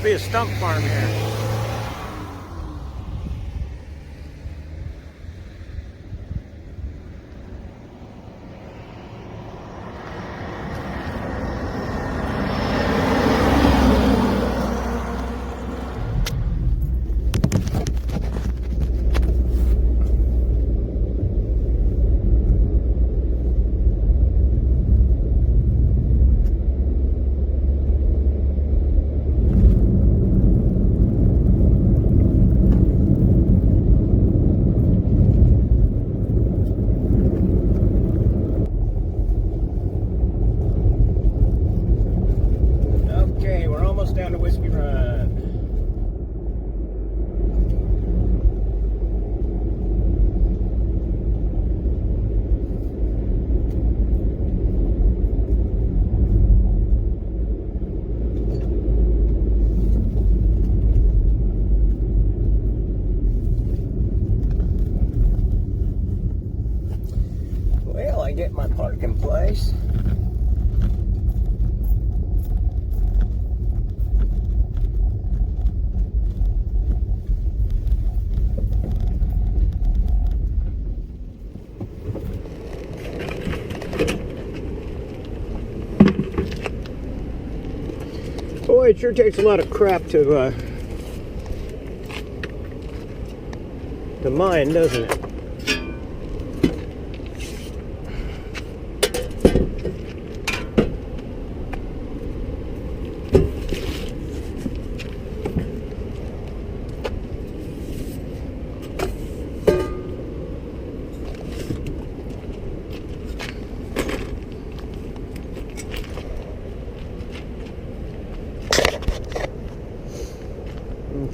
be a stump farm here. Down to Whiskey Run. Well, I get my parking place. Boy, it sure takes a lot of crap to mine, doesn't it?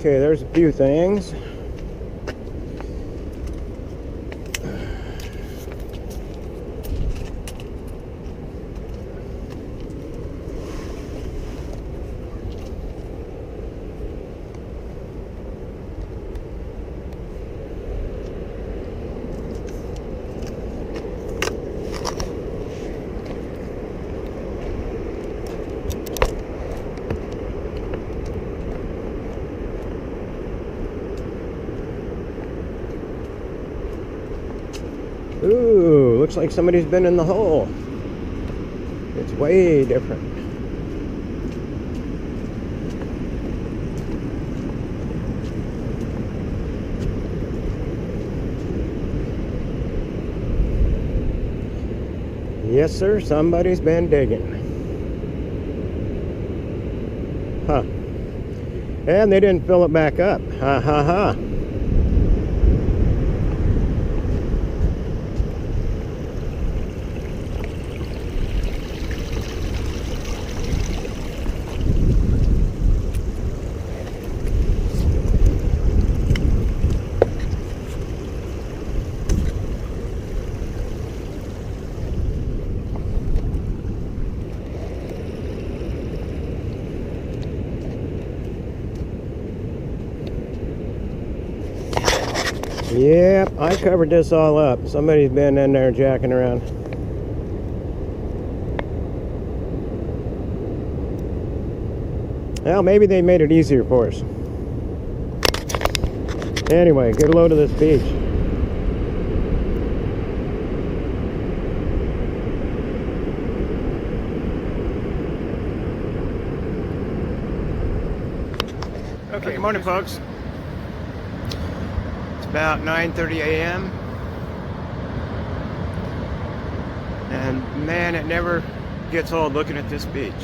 Okay, there's a few things. Ooh, looks like somebody's been in the hole. It's way different. Yes, sir, somebody's been digging. Huh. And they didn't fill it back up. Ha ha ha. Yep, I covered this all up. Somebody's been in there jacking around. Well, maybe they made it easier for us. Anyway, get a load of this beach. Okay, good morning, folks. About 9:30 a.m. and man, it never gets old looking at this beach.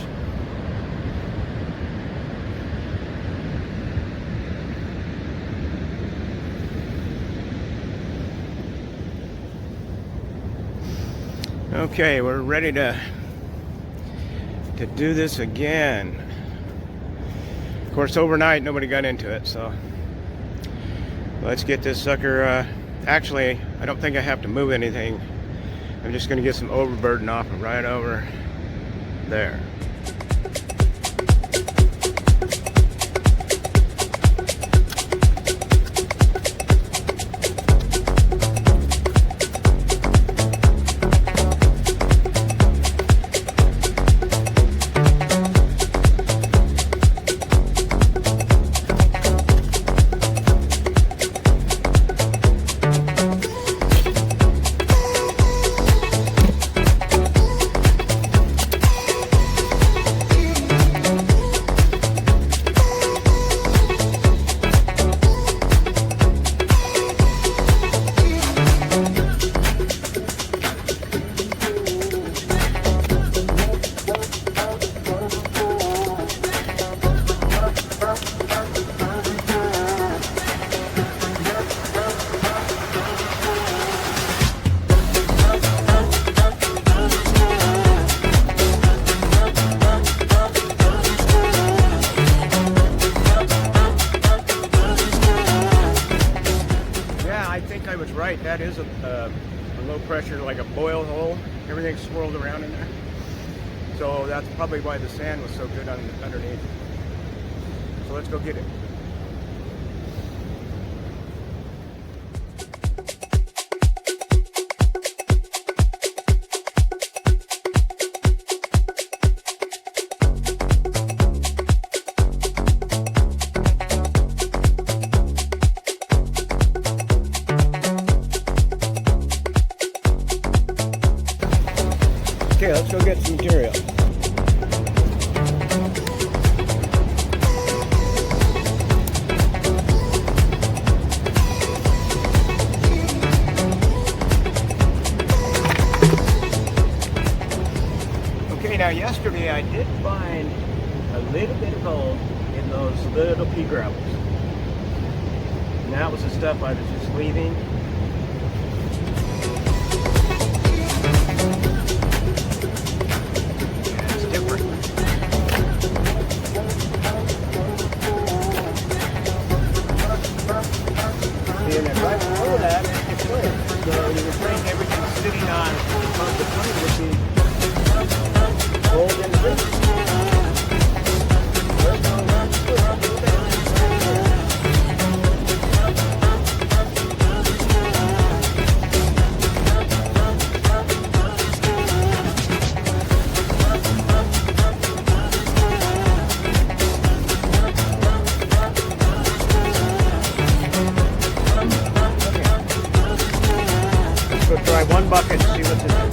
Okay, we're ready to do this again. Of course, overnight nobody got into it, so let's get this sucker. Actually, I don't think I have to move anything. I'm just going to get some overburden off right over there. right, that is a low pressure, like a boil hole. Everything's swirled around in there. So that's probably why the sand was so good underneath. So let's go get it. Okay, let's go get some material. Okay, now yesterday I did find a little bit of gold in those little pea gravels. And that was the stuff I was just leaving. And then right below that, it's clear. So you would think everything sitting on the plane would be gold in the business. Go try one bucket and see what's in there.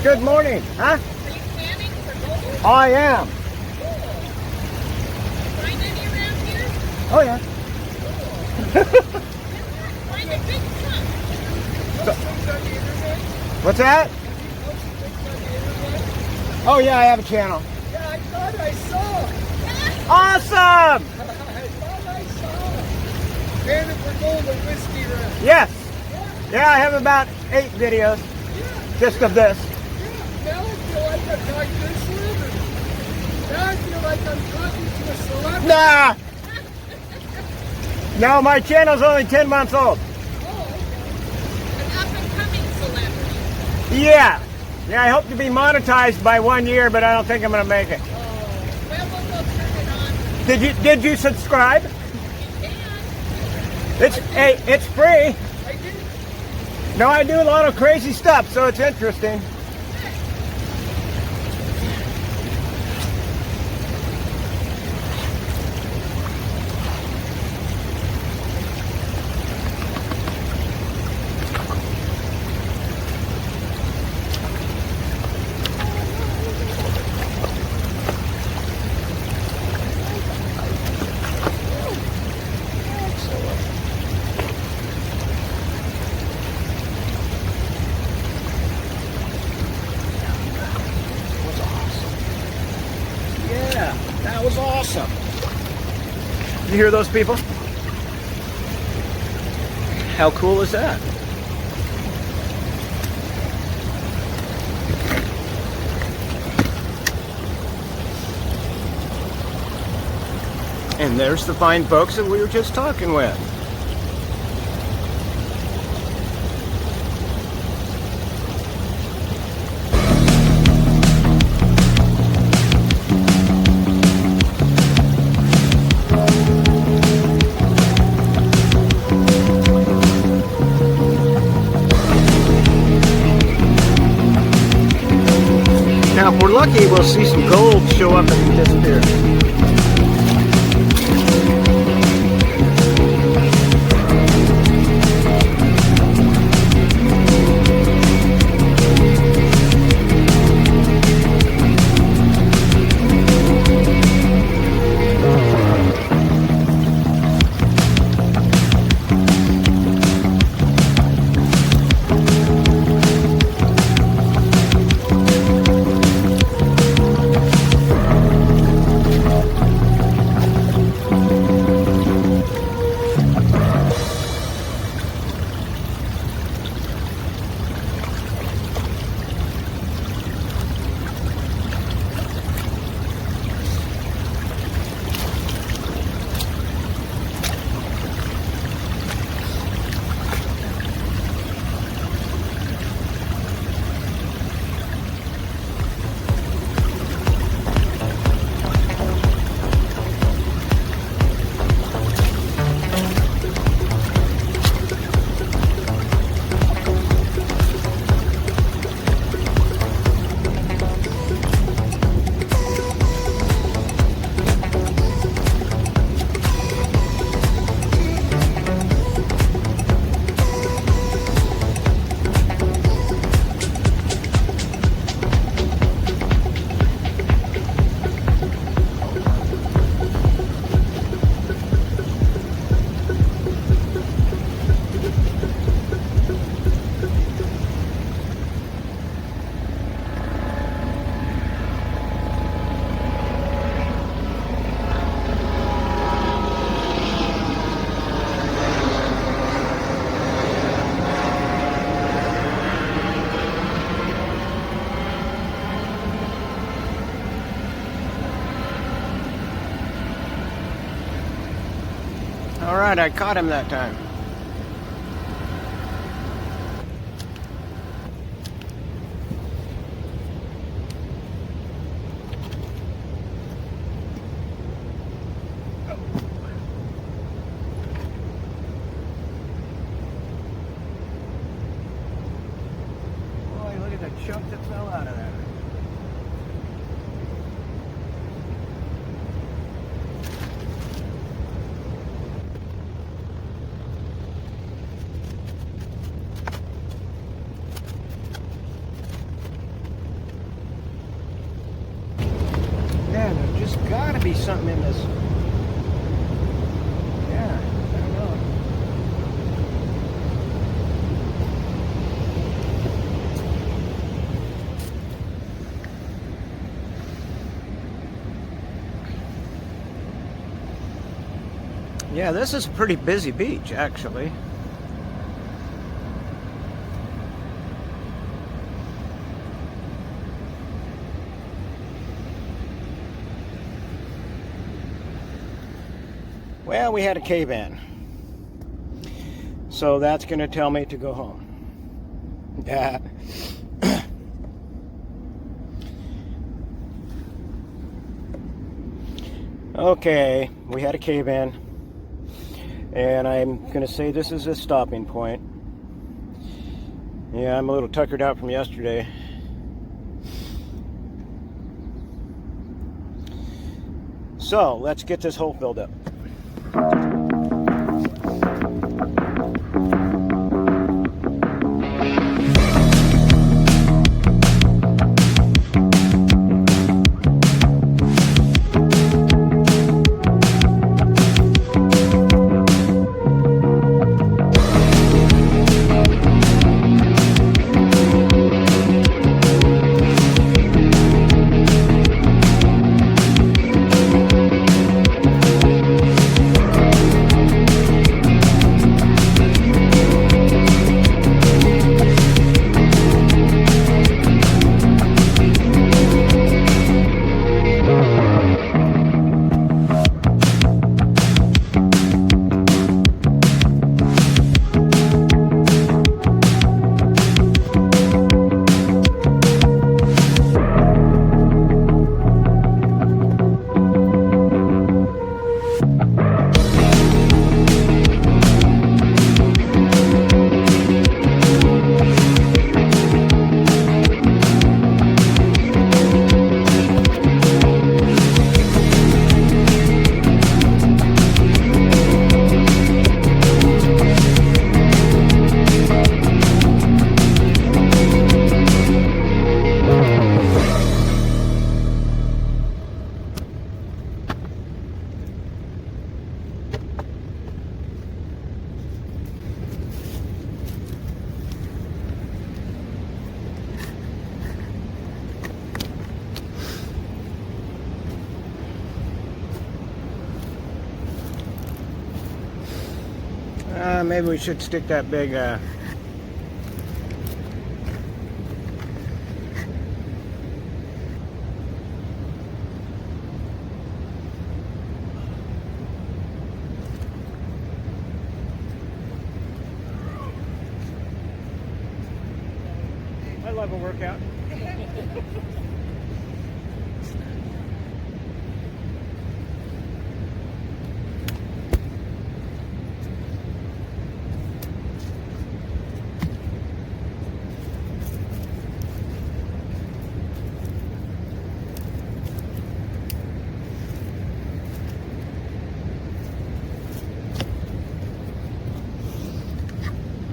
Good morning. Huh? Are you scanning for gold? I am. Cool. Find any around here? Oh, yeah. Cool. Find a big chunk. What's that? Oh yeah, I have a channel. Yeah, I thought I saw. Awesome! I thought I saw. Cannon for Gold and Whiskey Ranch. Yes. Yeah, I have about 8 videos just of this. Yeah, now I feel like I'm talking to a celebrity. Now I feel like I'm talking to a celebrity. Nah. No, my channel's only 10 months old. Oh, okay. An up-and-coming celebrity. Yeah. Yeah, I hope to be monetized by 1 year, but I don't think I'm gonna make it. Oh, well, we'll turn it on. Did you subscribe? You can. It's free. I did. No, I do a lot of crazy stuff, so it's interesting. Yeah, that was awesome. You hear those people? How cool is that? And there's the fine folks that we were just talking with. Now, if we're lucky, we'll see some gold show up and disappear. All right, I caught him that time. Boy, look at the chunk that fell out of that. Man, there's just gotta be something in this. Yeah, I don't know. Yeah, this is a pretty busy beach, actually. Well, we had a cave-in. So that's going to tell me to go home. Yeah. Okay, we had a cave-in. And I'm going to say this is a stopping point. Yeah, I'm a little tuckered out from yesterday. So, let's get this hole filled up. Maybe we should stick that big I love a workout.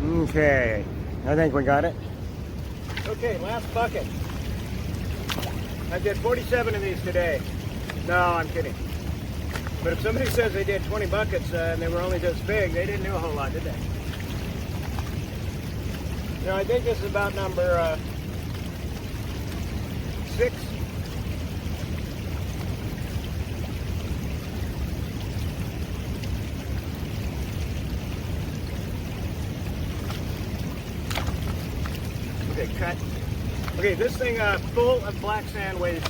Okay, I think we got it. Okay, last bucket. I did 47 of these today. No, I'm kidding. But if somebody says they did 20 buckets and they were only this big, they didn't do a whole lot, did they? You know, I think this is about number 6. Okay, cut. Okay, this thing full of black sand weighs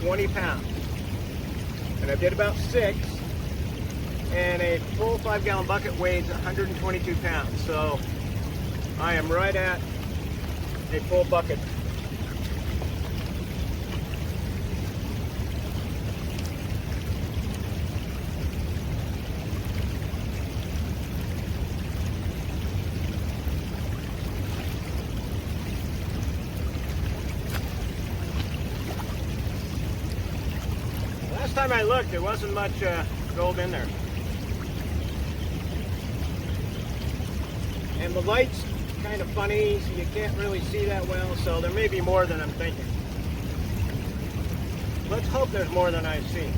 20 pounds. And I did about 6. And a full 5-gallon bucket weighs 122 pounds. So I am right at a full bucket. Last time I looked, there wasn't much gold in there. And the light's kind of funny, so you can't really see that well, so there may be more than I'm thinking. Let's hope there's more than I see.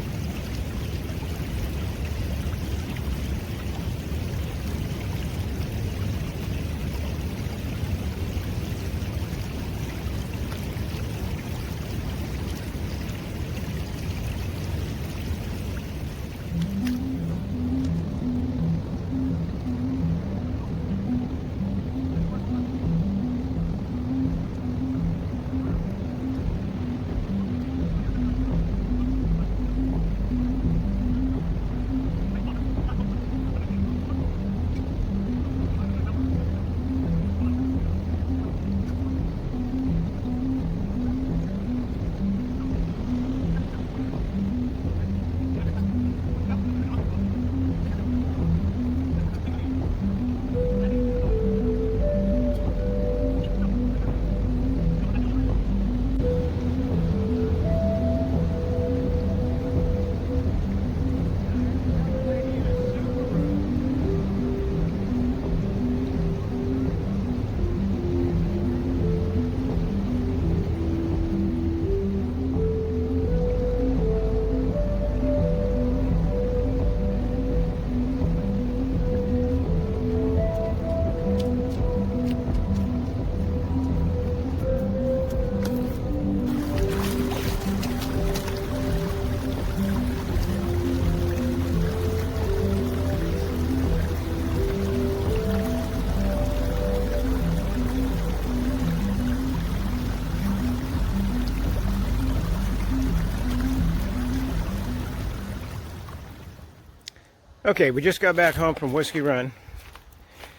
Okay, we just got back home from Whiskey Run.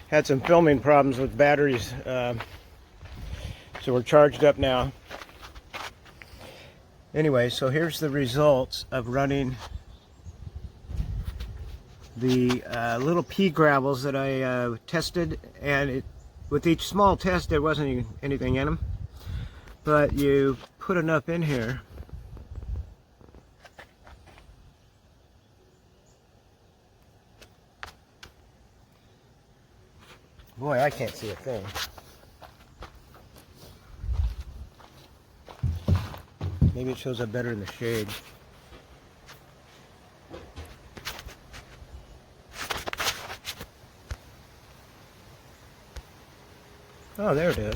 Had some filming problems with batteries, so we're charged up now. Anyway, so here's the results of running the little pea gravels that I tested, and with each small test there wasn't anything in them, but you put enough in here. Boy, I can't see a thing. Maybe it shows up better in the shade. Oh, there it is.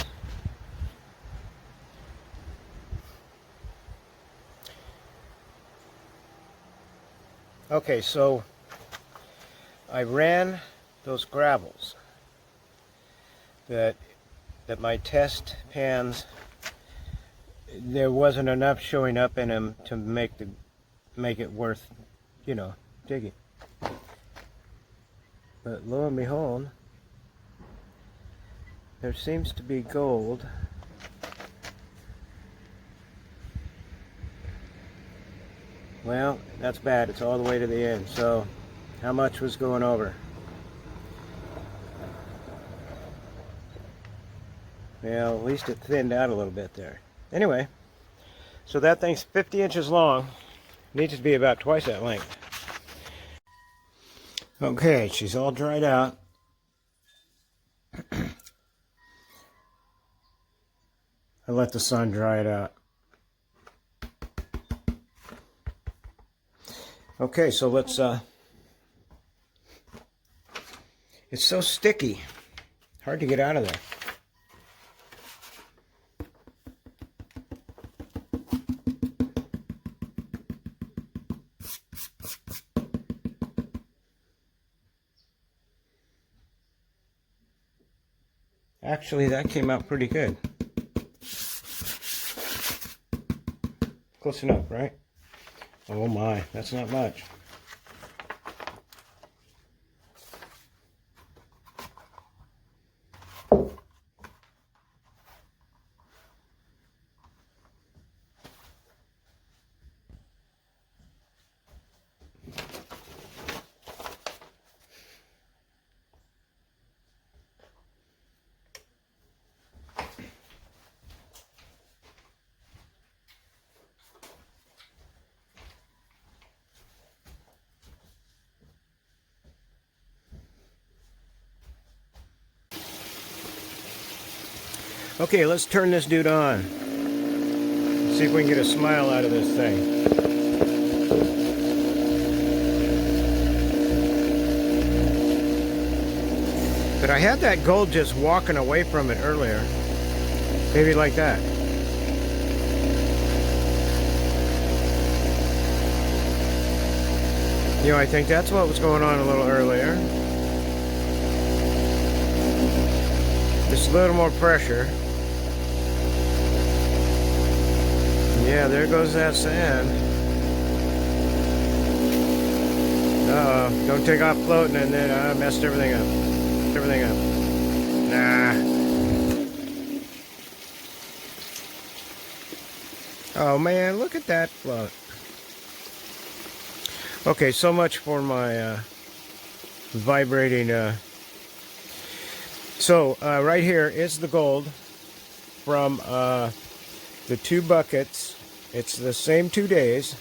Okay, so I ran those gravels that my test pans, there wasn't enough showing up in them to make it worth, you know, digging. But lo and behold, there seems to be gold. Well, that's bad. It's all the way to the end. So, how much was going over? Well, at least it thinned out a little bit there. Anyway, so that thing's 50 inches long. Needs to be about twice that length. Okay, she's all dried out. I let the sun dry it out. Okay, so let's, it's so sticky. Hard to get out of there. Actually, that came out pretty good. Close enough, right? Oh my, that's not much. Okay, let's turn this dude on. See if we can get a smile out of this thing. But I had that gold just walking away from it earlier. Maybe like that. You know, I think that's what was going on a little earlier. Just a little more pressure. Yeah, there goes that sand. Uh-oh, don't take off floating, and then I messed everything up. Everything up. Nah. Oh man, look at that float. Okay, so much for my vibrating. So right here is the gold from the 2 buckets. It's the same 2 days,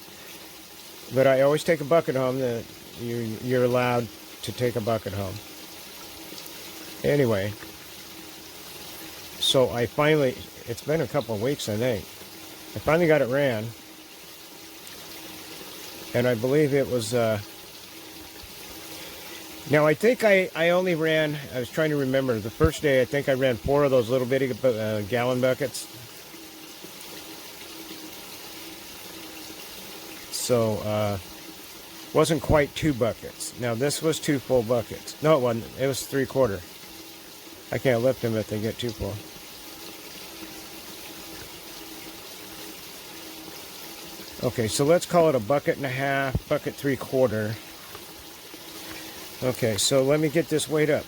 but I always take a bucket home. That you're allowed to take a bucket home. Anyway, so I finally, it's been a couple of weeks I think, I finally got it ran, and I believe it was, now I think I only ran, I was trying to remember, the first day I think I ran 4 of those little bitty gallon buckets. So, wasn't quite 2 buckets. Now this was 2 full buckets. No, it wasn't. It was 3/4. I can't lift them if they get too full. Okay, so let's call it a bucket and a half, bucket 3/4. Okay, so let me get this weight up.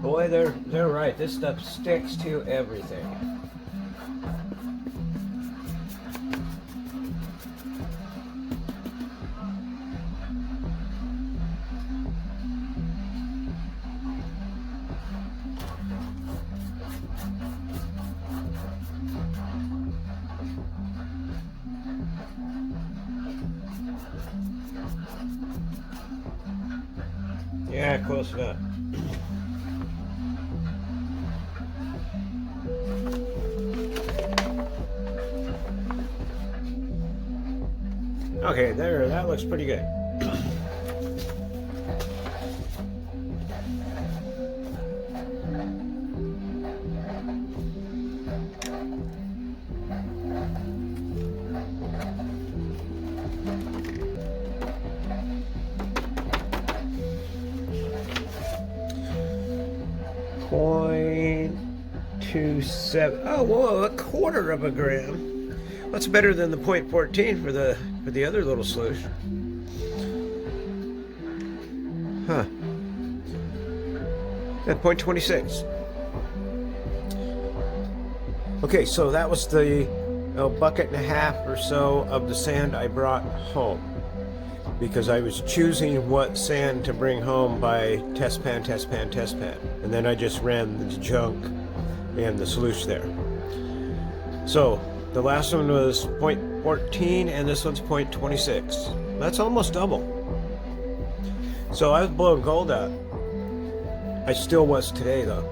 Boy, they're right. This stuff sticks to everything. Yeah, close enough. Okay, there, that looks pretty good. .27. Oh, whoa, a quarter of a gram. That's better than the .14 for the other little sluice. Huh. At .26. Okay, so that was the bucket and a half or so of the sand I brought home, because I was choosing what sand to bring home by test pan, and then I just ran the junk and the sluice there. So the last one was .14 and this one's .26. That's almost double. So I was blowing gold out. I still was today though.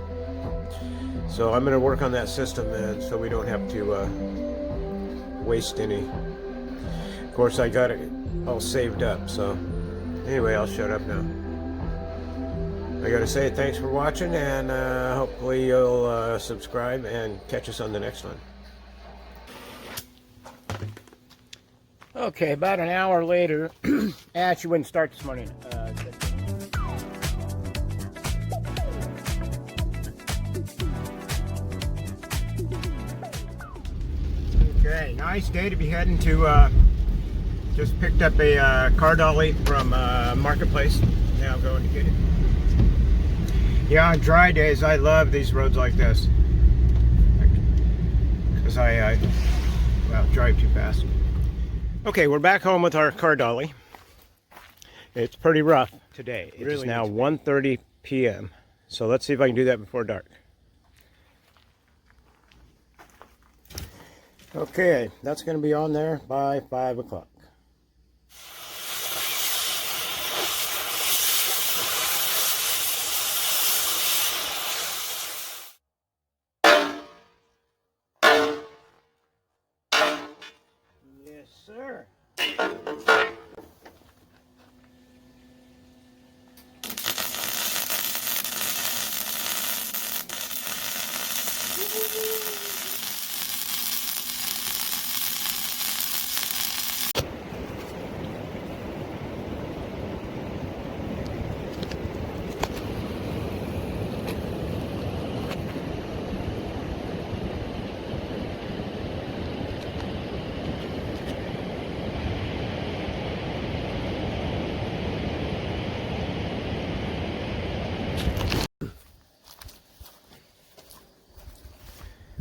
So I'm going to work on that system, and so we don't have to waste any. Of course, I got it all saved up. So anyway, I'll shut up now. I gotta say thanks for watching, and hopefully you'll subscribe and catch us on the next one. Okay, about an hour later, she wouldn't start this morning. Okay, nice day to be heading to, just picked up a car dolly from Marketplace. Now I'm going to get it. Yeah, on dry days, I love these roads like this, because I drive too fast. Okay, we're back home with our car dolly. It's pretty rough today. It is now 1:30 p.m. So let's see if I can do that before dark. Okay, that's going to be on there by 5 o'clock. Yes, sir.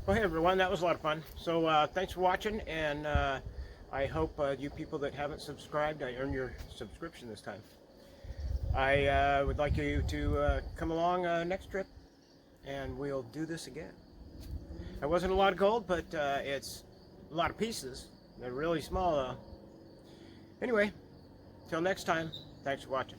Well, hey everyone, that was a lot of fun. So thanks for watching, and I hope you people that haven't subscribed, I earned your subscription this time. I would like you to come along next trip, and we'll do this again. It wasn't a lot of gold, but it's a lot of pieces. They're really small though. Anyway, till next time, thanks for watching.